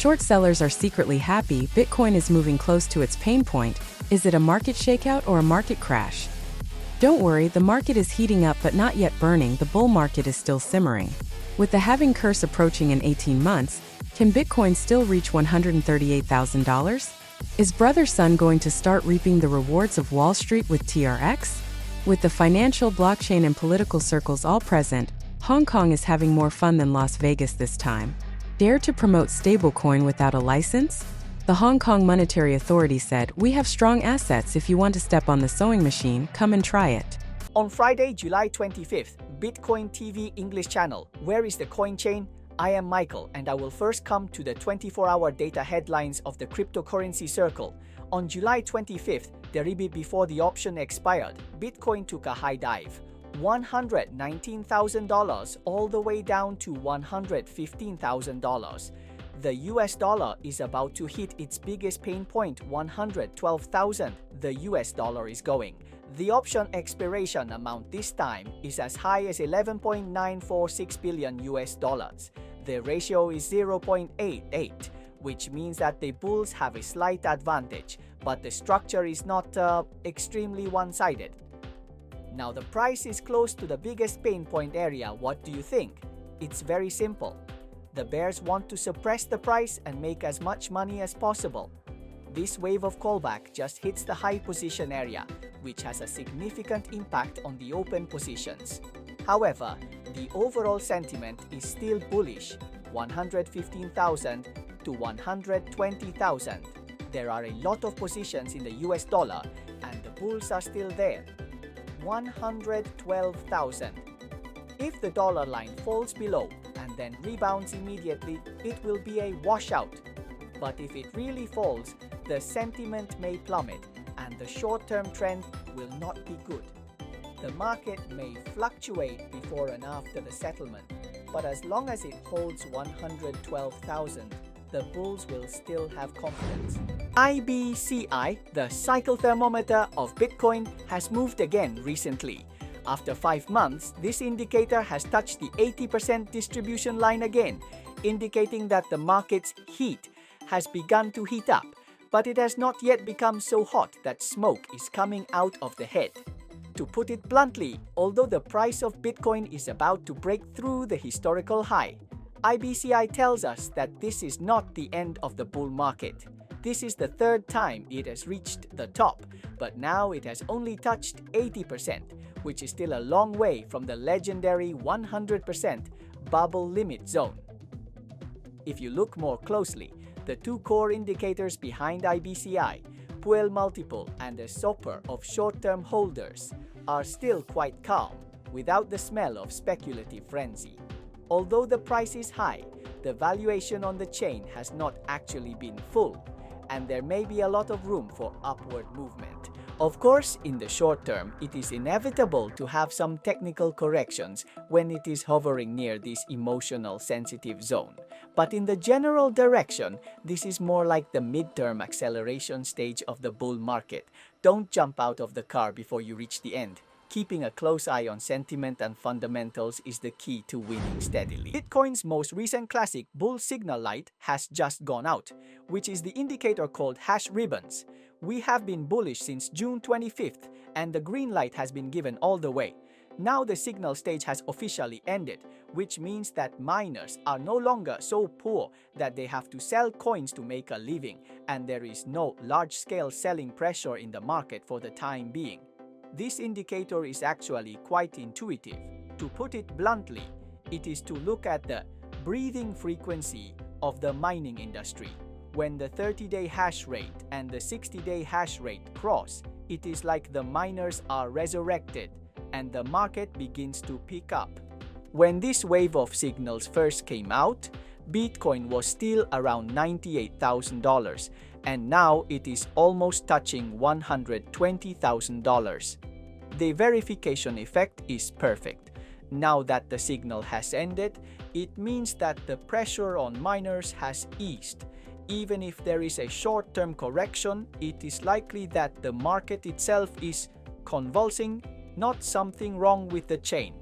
Short sellers are secretly happy Bitcoin is moving close to its pain point. Is it a market shakeout or a market crash? Don't worry, the market is heating up but not yet burning. The bull market is still simmering. With the halving curse approaching in 18 months, can Bitcoin still reach $138,000? Is Brother Sun going to start reaping the rewards of Wall Street with TRX? With the financial, blockchain and political circles all present, Hong Kong is having more fun than Las Vegas this time. Dare to promote stablecoin without a license? The Hong Kong Monetary Authority said, "We have strong assets. If you want to step on the sewing machine, come and try it." On Friday, July 25th, BitcoinTV English channel, Where is the Coin Chain? I am Michael, and I will first come to the 24-hour data headlines of the cryptocurrency circle. On July 25th, the rebate before the option expired, Bitcoin took a high dive. $119,000 all the way down to $115,000. The US dollar is about to hit its biggest pain point, 112,000. The US dollar is going. The option expiration amount this time is as high as 11.946 billion US dollars. The ratio is 0.88, which means that the bulls have a slight advantage, but the structure is not extremely one-sided. Now the price is close to the biggest pain point area. What do you think? It's very simple. The bears want to suppress the price and make as much money as possible. This wave of callback just hits the high position area, which has a significant impact on the open positions. However, the overall sentiment is still bullish, 115,000 to 120,000. There are a lot of positions in the US dollar and the bulls are still there. 112,000. If the dollar line falls below and then rebounds immediately, it will be a washout. But if it really falls, the sentiment may plummet and the short-term trend will not be good. The market may fluctuate before and after the settlement, but as long as it holds 112,000, the bulls will still have confidence. IBCI, the cycle thermometer of Bitcoin, has moved again recently. After 5 months, this indicator has touched the 80% distribution line again, indicating that the market's heat has begun to heat up, but it has not yet become so hot that smoke is coming out of the head. To put it bluntly, although the price of Bitcoin is about to break through the historical high, IBCI tells us that this is not the end of the bull market. This is the third time it has reached the top, but now it has only touched 80%, which is still a long way from the legendary 100% bubble limit zone. If you look more closely, the two core indicators behind IBCI, Puel multiple and the SOPR of short-term holders, are still quite calm, without the smell of speculative frenzy. Although the price is high, the valuation on the chain has not actually been full, and there may be a lot of room for upward movement. Of course, in the short term, it is inevitable to have some technical corrections when it is hovering near this emotional sensitive zone. But in the general direction, this is more like the midterm acceleration stage of the bull market. Don't jump out of the car before you reach the end. Keeping a close eye on sentiment and fundamentals is the key to winning steadily. Bitcoin's most recent classic bull signal light has just gone out, which is the indicator called hash ribbons. We have been bullish since June 25th, and the green light has been given all the way. Now the signal stage has officially ended, which means that miners are no longer so poor that they have to sell coins to make a living, and there is no large-scale selling pressure in the market for the time being. This indicator is actually quite intuitive. To put it bluntly, it is to look at the breathing frequency of the mining industry. When the 30-day hash rate and the 60-day hash rate cross, it is like the miners are resurrected and the market begins to pick up. When this wave of signals first came out, Bitcoin was still around $98,000, and now it is almost touching $120,000. The verification effect is perfect. Now that the signal has ended, it means that the pressure on miners has eased. Even if there is a short-term correction, it is likely that the market itself is convulsing, not something wrong with the chain.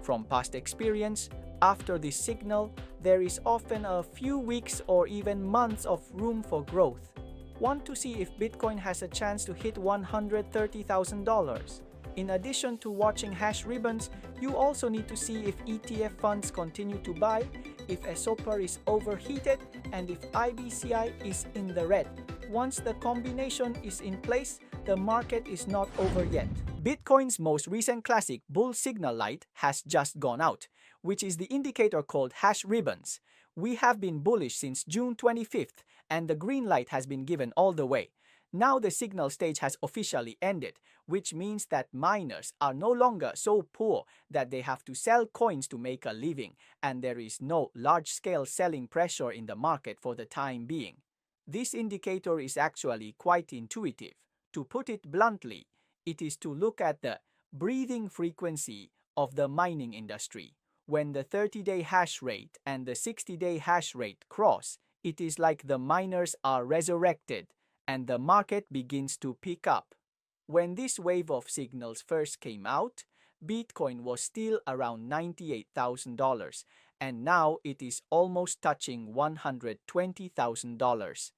From past experience, after this signal, there is often a few weeks or even months of room for growth. Want to see if Bitcoin has a chance to hit $130,000? In addition to watching hash ribbons, you also need to see if ETF funds continue to buy, if SOPR is overheated, and if IBCI is in the red. Once the combination is in place, the market is not over yet. Bitcoin's most recent classic bull signal light has just gone out, which is the indicator called hash ribbons. We have been bullish since June 25th, and the green light has been given all the way. Now the signal stage has officially ended, which means that miners are no longer so poor that they have to sell coins to make a living, and there is no large-scale selling pressure in the market for the time being. This indicator is actually quite intuitive. To put it bluntly, it is to look at the breathing frequency of the mining industry. When the 30-day hash rate and the 60-day hash rate cross, it is like the miners are resurrected and the market begins to pick up. When this wave of signals first came out, Bitcoin was still around $98,000, and now it is almost touching $120,000.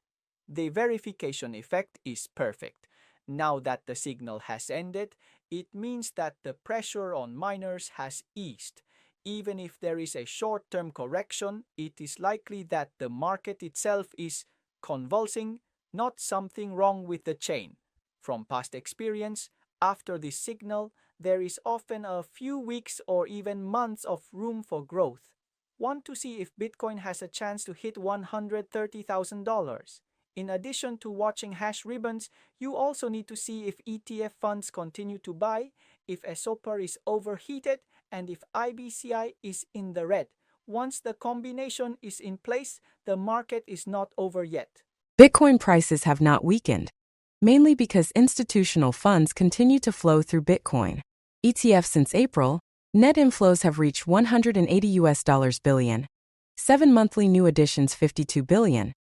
The verification effect is perfect. Now that the signal has ended, it means that the pressure on miners has eased. Even if there is a short-term correction, it is likely that the market itself is convulsing, not something wrong with the chain. From past experience, after this signal, there is often a few weeks or even months of room for growth. Want to see if Bitcoin has a chance to hit $130,000? In addition to watching hash ribbons, you also need to see if ETF funds continue to buy, if SOPR is overheated, and if IBCI is in the red. Once the combination is in place, the market is not over yet. Bitcoin prices have not weakened, mainly because institutional funds continue to flow through Bitcoin. ETF since April, net inflows have reached $180 billion. 7 monthly new additions $52 billion,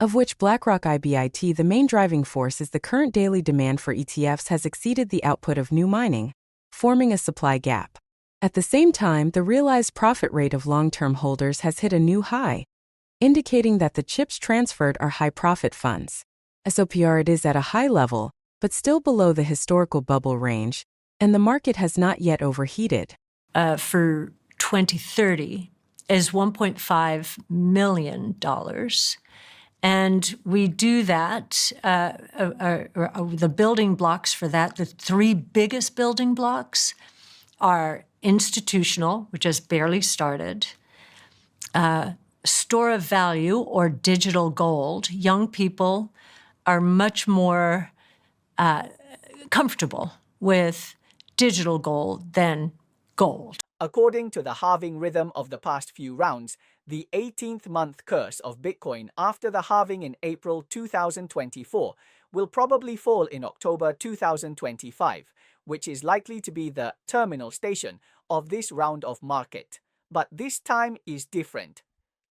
of which BlackRock IBIT, the main driving force, is the current daily demand for ETFs has exceeded the output of new mining, forming a supply gap. At the same time, the realized profit rate of long-term holders has hit a new high, indicating that the chips transferred are high-profit funds. SOPR it is at a high level, but still below the historical bubble range, and the market has not yet overheated. For 2030 is $1.5 million. And we do that, the building blocks for that, the 3 biggest building blocks are institutional, which has barely started, store of value or digital gold. Young people are much more comfortable with digital gold than gold. According to the halving rhythm of the past few rounds, the 18th month curse of Bitcoin after the halving in April 2024 will probably fall in October 2025, which is likely to be the terminal station of this round of market. But this time is different.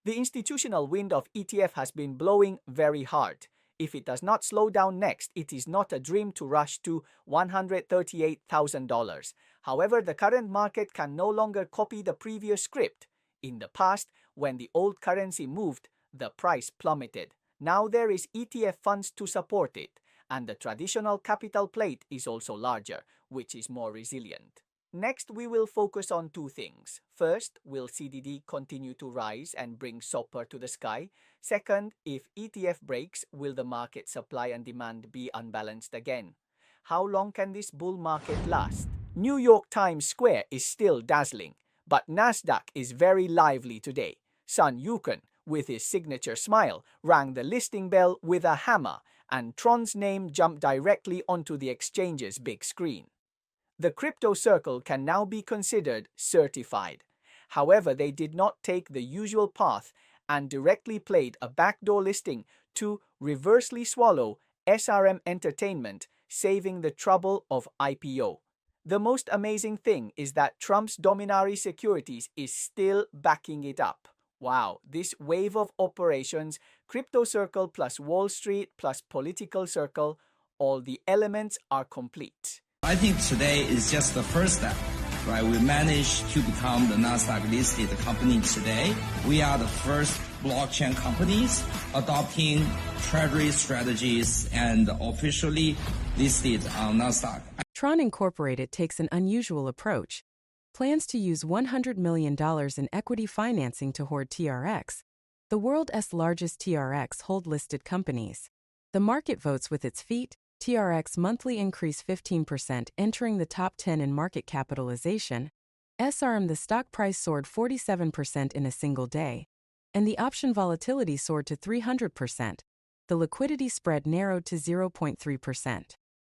The institutional wind of ETF has been blowing very hard. If it does not slow down next, it is not a dream to rush to $138,000. However, the current market can no longer copy the previous script. In the past, when the old currency moved, the price plummeted. Now there is ETF funds to support it, and the traditional capital plate is also larger, which is more resilient. Next, we will focus on 2 things. First, will CDD continue to rise and bring SOPR to the sky? Second, if ETF breaks, will the market supply and demand be unbalanced again? How long can this bull market last? New York Times Square is still dazzling, but Nasdaq is very lively today. Son Yuchen, with his signature smile, rang the listing bell with a hammer, and TRON's name jumped directly onto the exchange's big screen. The crypto circle can now be considered certified. However, they did not take the usual path and directly played a backdoor listing to reversely swallow SRM Entertainment, saving the trouble of IPO. The most amazing thing is that Trump's Dominari Securities is still backing it up. Wow, this wave of operations, crypto circle plus Wall Street plus political circle, all the elements are complete. I think today is just the first step. right? We managed to become the Nasdaq listed company today. We are the first blockchain companies adopting treasury strategies and officially listed on Nasdaq. TRON Incorporated takes an unusual approach. Plans to use $100 million in equity financing to hoard TRX, the world's largest TRX hold-listed companies. The market votes with its feet. TRX monthly increase 15%, entering the top 10 in market capitalization. SRM, the stock price soared 47% in a single day, and the option volatility soared to 300%. The liquidity spread narrowed to 0.3%.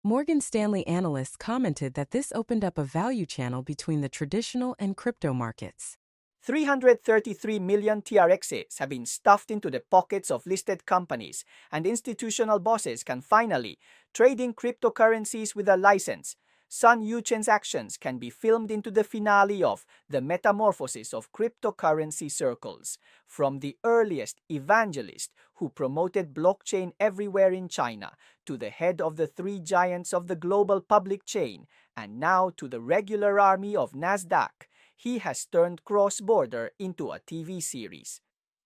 Morgan Stanley analysts commented that this opened up a value channel between the traditional and crypto markets. 333 million TRXs have been stuffed into the pockets of listed companies, and institutional bosses can finally trade in cryptocurrencies with a license. Sun Yuchen's actions can be filmed into the finale of The Metamorphosis of Cryptocurrency Circles, from the earliest evangelist who promoted blockchain everywhere in China, to the head of the three giants of the global public chain, and now to the regular army of Nasdaq. He has turned cross-border into a TV series.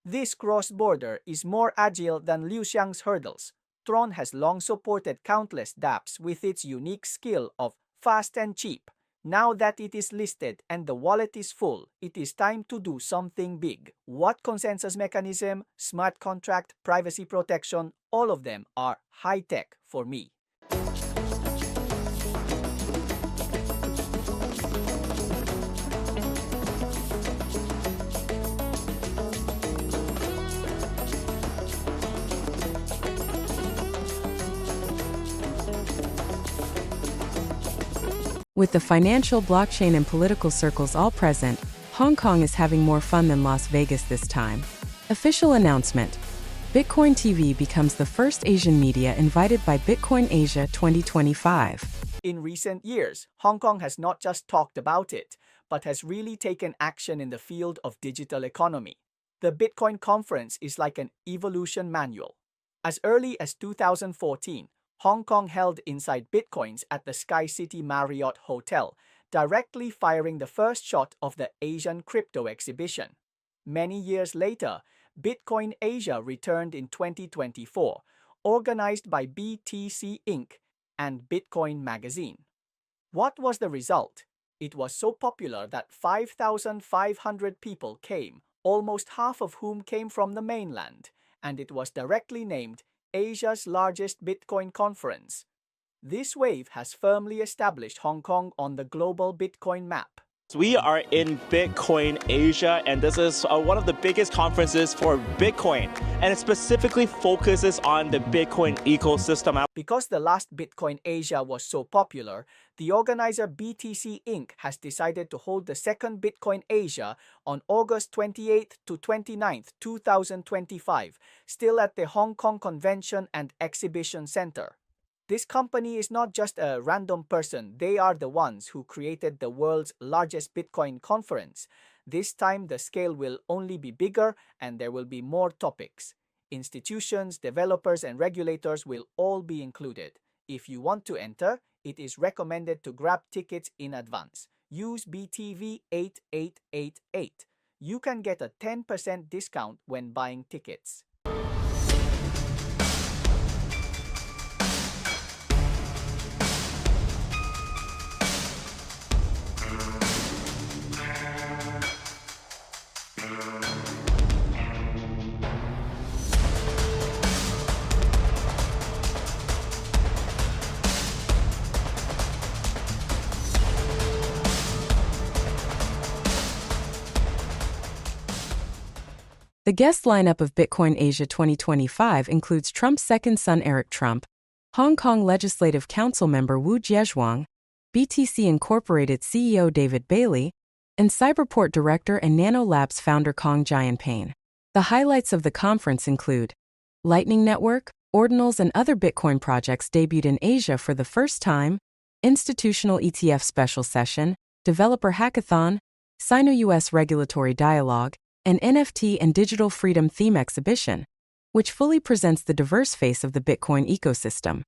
This cross-border is more agile than Liu Xiang's hurdles. TRON has long supported countless dApps with its unique skill of fast and cheap. Now that it is listed and the wallet is full, it is time to do something big. What consensus mechanism, smart contract, privacy protection, all of them are high-tech for me. With the financial, blockchain, and political circles all present, Hong Kong is having more fun than Las Vegas this time. Official announcement: BitcoinTV becomes the first Asian media invited by Bitcoin Asia 2025. In recent years, Hong Kong has not just talked about it, but has really taken action in the field of digital economy. The Bitcoin conference is like an evolution manual. As early as 2014, Hong Kong held Inside Bitcoins at the Sky City Marriott Hotel, directly firing the first shot of the Asian crypto exhibition. Many years later, Bitcoin Asia returned in 2024, organized by BTC Inc. and Bitcoin Magazine. What was the result? It was so popular that 5,500 people came, almost half of whom came from the mainland, and it was directly named Asia's largest Bitcoin conference. This wave has firmly established Hong Kong on the global Bitcoin map. We are in Bitcoin Asia, and this is one of the biggest conferences for Bitcoin, and it specifically focuses on the Bitcoin ecosystem. Because the last Bitcoin Asia was so popular, the organizer BTC Inc. has decided to hold the second Bitcoin Asia on August 28th to 29th, 2025, still at the Hong Kong Convention and Exhibition Center. This company is not just a random person, they are the ones who created the world's largest Bitcoin conference. This time the scale will only be bigger and there will be more topics. Institutions, developers, and regulators will all be included. If you want to enter, it is recommended to grab tickets in advance. Use BTV 8888. You can get a 10% discount when buying tickets. The guest lineup of Bitcoin Asia 2025 includes Trump's second son Eric Trump, Hong Kong Legislative Council member Wu Jiezhuang, BTC Incorporated CEO David Bailey, and Cyberport director and Nano Labs founder Kong Jianping. The highlights of the conference include Lightning Network, Ordinals, and other Bitcoin projects debuted in Asia for the first time, Institutional ETF Special Session, Developer Hackathon, Sino-US Regulatory Dialogue, an NFT and Digital Freedom Theme Exhibition, which fully presents the diverse face of the Bitcoin ecosystem.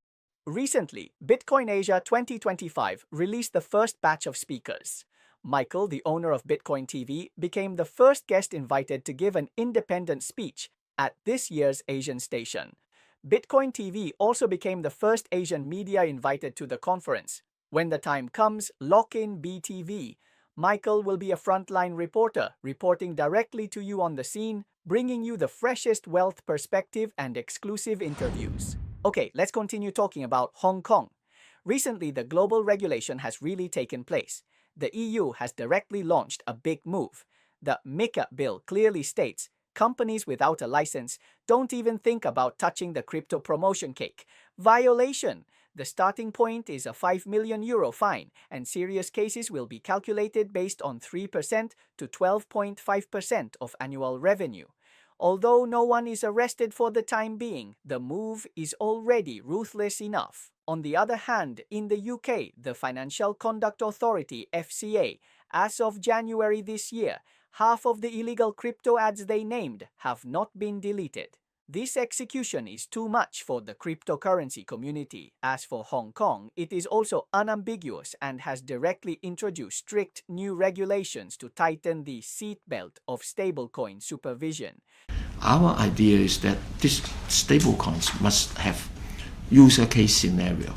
Recently, Bitcoin Asia 2025 released the first batch of speakers. Michael, the owner of BitcoinTV, became the first guest invited to give an independent speech at this year's Asian station. BitcoinTV also became the first Asian media invited to the conference. When the time comes, lock in BTV. Michael will be a frontline reporter, reporting directly to you on the scene, bringing you the freshest wealth perspective and exclusive interviews. Okay, let's continue talking about Hong Kong. Recently, the global regulation has really taken place. The EU has directly launched a big move. The MiCA bill clearly states companies without a license don't even think about touching the crypto promotion cake. Violation! The starting point is a €5 million fine, and serious cases will be calculated based on 3% to 12.5% of annual revenue. Although no one is arrested for the time being, the move is already ruthless enough. On the other hand, in the UK, the Financial Conduct Authority (FCA), as of January this year, half of the illegal crypto ads they named have not been deleted. This execution is too much for the cryptocurrency community. As for Hong Kong, it is also unambiguous and has directly introduced strict new regulations to tighten the seatbelt of stablecoin supervision. Our idea is that these stablecoins must have user case scenario,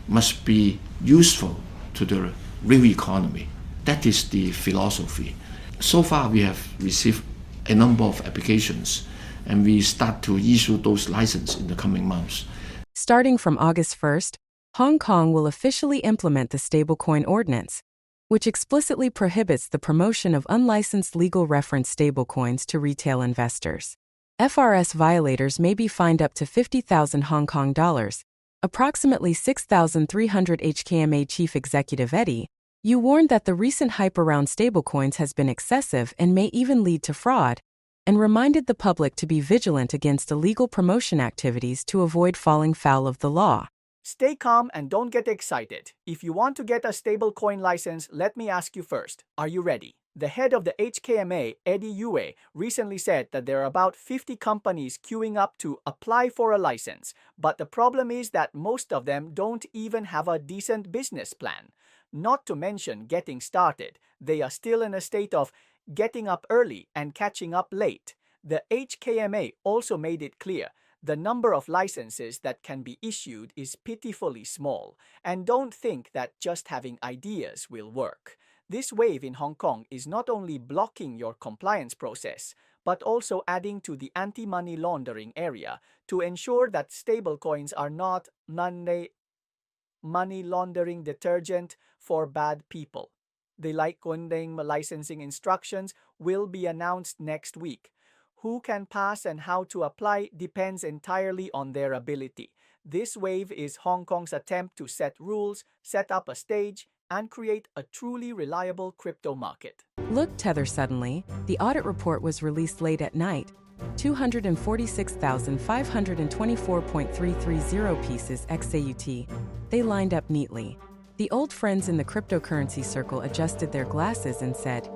must be useful to the real economy. That is the philosophy. So far, we have received a number of applications, and we start to issue those licenses in the coming months. Starting from August 1st, Hong Kong will officially implement the Stablecoin Ordinance, which explicitly prohibits the promotion of unlicensed legal reference stablecoins to retail investors. FRS violators may be fined up to 50,000 Hong Kong dollars, approximately 6,300 HKMA. Chief Executive Eddie Yu warned that the recent hype around stablecoins has been excessive and may even lead to fraud, and reminded the public to be vigilant against illegal promotion activities to avoid falling foul of the law. Stay calm and don't get excited. If you want to get a stablecoin license, let me ask you first, are you ready? The head of the HKMA, Eddie Yue, recently said that there are about 50 companies queuing up to apply for a license, but the problem is that most of them don't even have a decent business plan. Not to mention getting started, they are still in a state of getting up early and catching up late. The HKMA also made it clear the number of licenses that can be issued is pitifully small, and don't think that just having ideas will work. This wave in Hong Kong is not only blocking your compliance process, but also adding to the anti-money laundering area to ensure that stablecoins are not money laundering detergent for bad people. The Litecoin licensing instructions will be announced next week. Who can pass and how to apply depends entirely on their ability. This wave is Hong Kong's attempt to set rules, set up a stage, and create a truly reliable crypto market. Look, Tether suddenly, the audit report was released late at night. 246,524.330 pieces XAUT. They lined up neatly. The old friends in the cryptocurrency circle adjusted their glasses and said,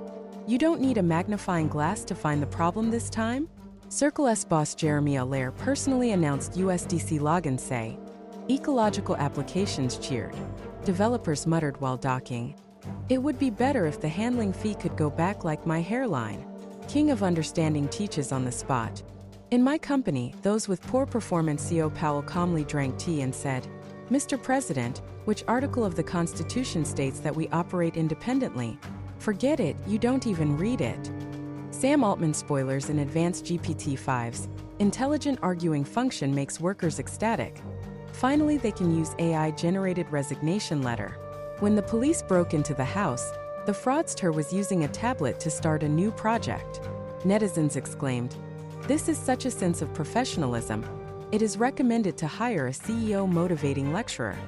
"You don't need a magnifying glass to find the problem this time?" Circle S boss Jeremy Allaire personally announced USDC logins say, "Ecological applications cheered." Developers muttered while docking, "It would be better if the handling fee could go back like my hairline." King of Understanding teaches on the spot. "In my company, those with poor performance." CEO Powell calmly drank tea and said, "Mr. President, which article of the Constitution states that we operate independently? Forget it, you don't even read it." Sam Altman spoilers in advanced GPT-5's intelligent arguing function makes workers ecstatic. Finally, they can use AI-generated resignation letter. When the police broke into the house, the fraudster was using a tablet to start a new project. Netizens exclaimed, "This is such a sense of professionalism. It is recommended to hire a CEO motivating lecturer."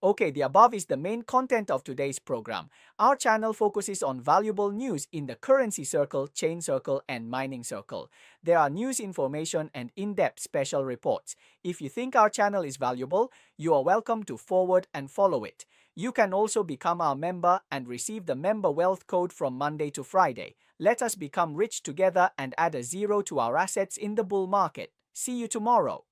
Okay, the above is the main content of today's program. Our channel focuses on valuable news in the currency circle, chain circle, and mining circle. There are news information and in-depth special reports. If you think our channel is valuable, you are welcome to forward and follow it. You can also become our member and receive the member wealth code from Monday to Friday. Let us become rich together and add a zero to our assets in the bull market. See you tomorrow.